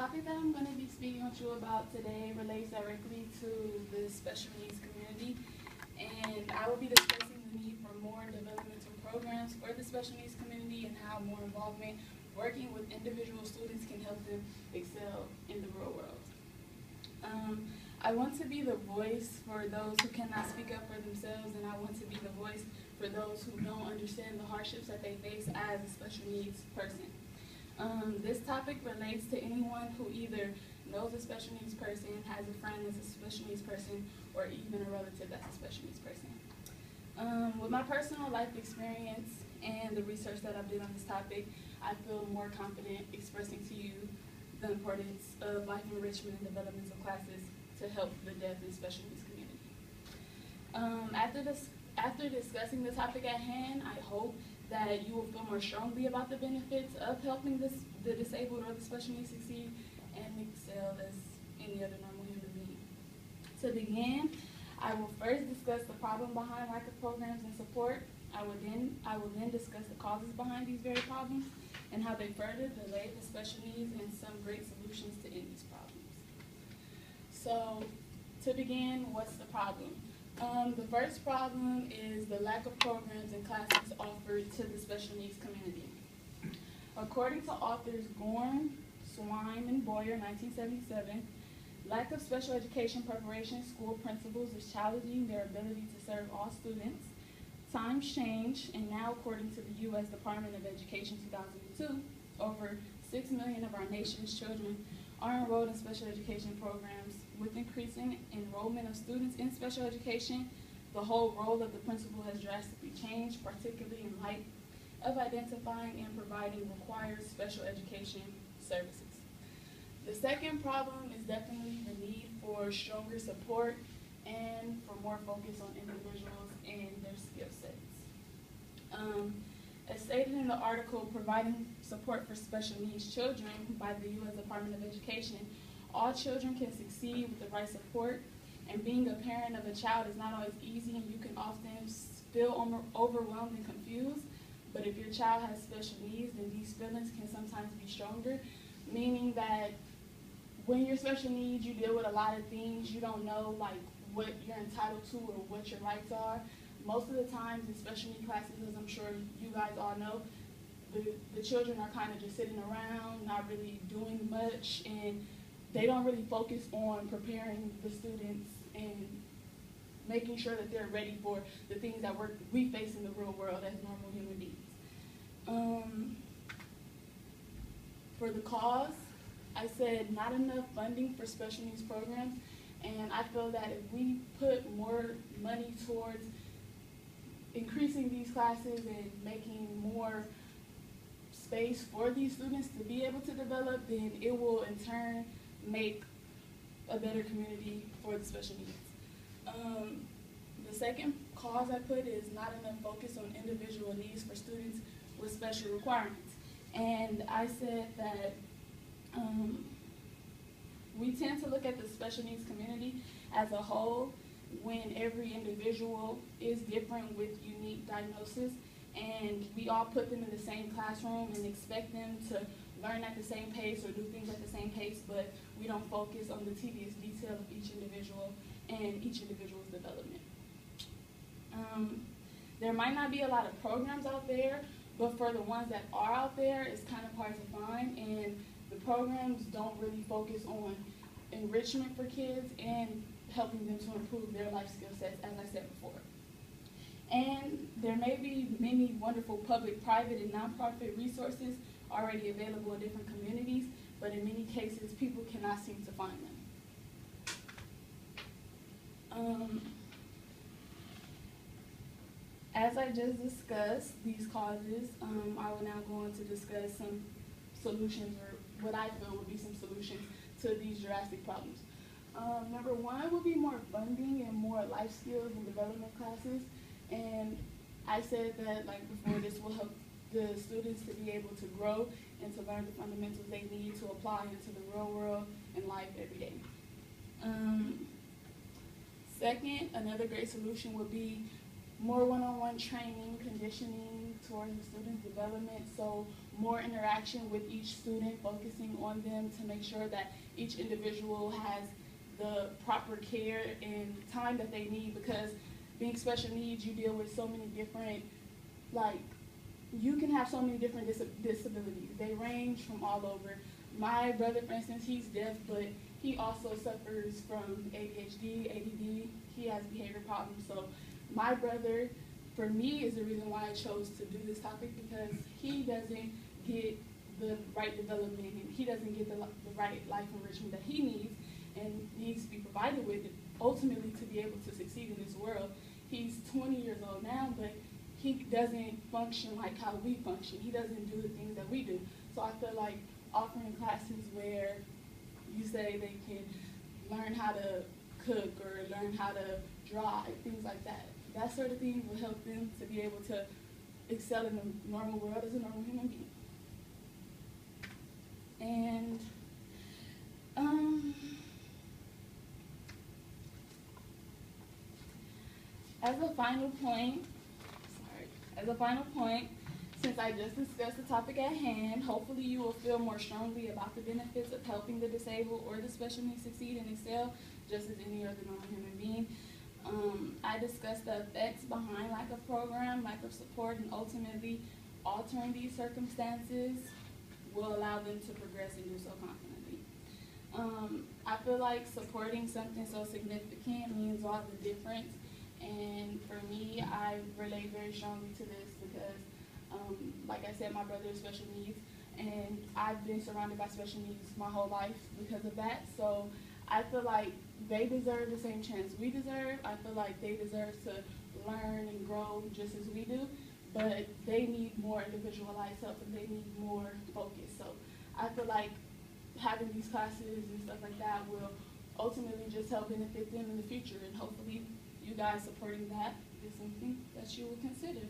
topic that I'm going to be speaking with you about today relates directly to the special needs community, and I will be discussing the need for more developmental programs for the special needs community and how more involvement working with individual students can help them excel in the real world. I want to be the voice for those who cannot speak up for themselves, and I want to be the voice for those who don't understand the hardships that they face as a special needs person. This topic relates to anyone who either knows a special needs person, has a friend that's a special needs person, or even a relative that's a special needs person. With my personal life experience and the research that I've done on this topic, I feel more confident expressing to you the importance of life enrichment and developmental classes to help the deaf and special needs community. After discussing the topic at hand, I hope that you will feel more strongly about the benefits of helping the disabled or the special needs succeed and excel as any other normal human being. To begin, I will first discuss the problem behind lack of programs and support. I will then discuss the causes behind these very problems and how they further delay the special needs and some great solutions to end these problems. So, to begin, what's the problem? The first problem is the lack of programs and classes offered to the special needs community. According to authors Gorn, Swine, and Boyer, 1977, lack of special education preparation school principals is challenging their ability to serve all students. Times change, and now according to the U.S. Department of Education 2002, over 6 million of our nation's children are enrolled in special education programs. With increasing enrollment of students in special education, the whole role of the principal has drastically changed, particularly in light of identifying and providing required special education services. The second problem is definitely the need for stronger support and for more focus on individuals and their skill sets. As stated in the article, Providing Support for Special Needs Children by the U.S. Department of Education, all children can succeed with the right support, and being a parent of a child is not always easy, and you can often feel overwhelmed and confused. But if your child has special needs, then these feelings can sometimes be stronger, meaning that when you're special needs, you deal with a lot of things. You don't know like what you're entitled to or what your rights are. Most of the times in special needs classes, as I'm sure you guys all know, the children are kind of just sitting around, not really doing much, and they don't really focus on preparing the students and making sure that they're ready for the things that we face in the real world as normal human beings. For the cause, I said not enough funding for special needs programs, and I feel that if we put more money towards increasing these classes and making more space for these students to be able to develop, then it will in turn make a better community for the special needs. The second cause I put is not enough focus on individual needs for students with special requirements. And I said that we tend to look at the special needs community as a whole when every individual is different with unique diagnosis, and we all put them in the same classroom and expect them to learn at the same pace or do things at the same pace, but we don't focus on the tedious detail of each individual and each individual's development. There might not be a lot of programs out there, but for the ones that are out there, it's kind of hard to find, and the programs don't really focus on enrichment for kids and helping them to improve their life skill sets, as I said before. And there may be many wonderful public, private, and nonprofit resources already available in different communities, but in many cases, people cannot seem to find them. As I just discussed these causes, I will now go on to discuss some solutions, or what I feel would be some solutions to these drastic problems. Number one would be more funding and more life skills and development classes. And I said that, like before, this will help the students to be able to grow and to learn the fundamentals they need to apply into the real world and life every day. Second, another great solution would be more one-on-one training, conditioning, towards the student's development. So more interaction with each student, focusing on them to make sure that each individual has the proper care and time that they need, because being special needs, you deal with so many different, like, you can have so many different disabilities. They range from all over. My brother, for instance, he's deaf, but he also suffers from ADHD, ADD. He has behavior problems. So my brother, for me, is the reason why I chose to do this topic, because he doesn't get the right development and he doesn't get the right life enrichment that he needs and needs to be provided with, ultimately to be able to succeed in this world. He's 20 years old now, but he doesn't function like how we function. He doesn't do the things that we do. So I feel like offering classes where you say they can learn how to cook or learn how to drive, things like that. That sort of thing will help them to be able to excel in the normal world as a normal human being. And as a final point, since I just discussed the topic at hand, hopefully you will feel more strongly about the benefits of helping the disabled or the special needs succeed and excel, just as any other normal human being. I discussed the effects behind lack of program, lack of support, and ultimately altering these circumstances will allow them to progress and do so confidently. I feel like supporting something so significant means all the difference. And for me, I relate very strongly to this because, like I said, my brother is special needs, and I've been surrounded by special needs my whole life because of that. So I feel like they deserve the same chance we deserve. I feel like they deserve to learn and grow just as we do, but they need more individualized help and they need more focus. So I feel like having these classes and stuff like that will ultimately just help benefit them in the future, and hopefully you guys supporting that is something that you will consider.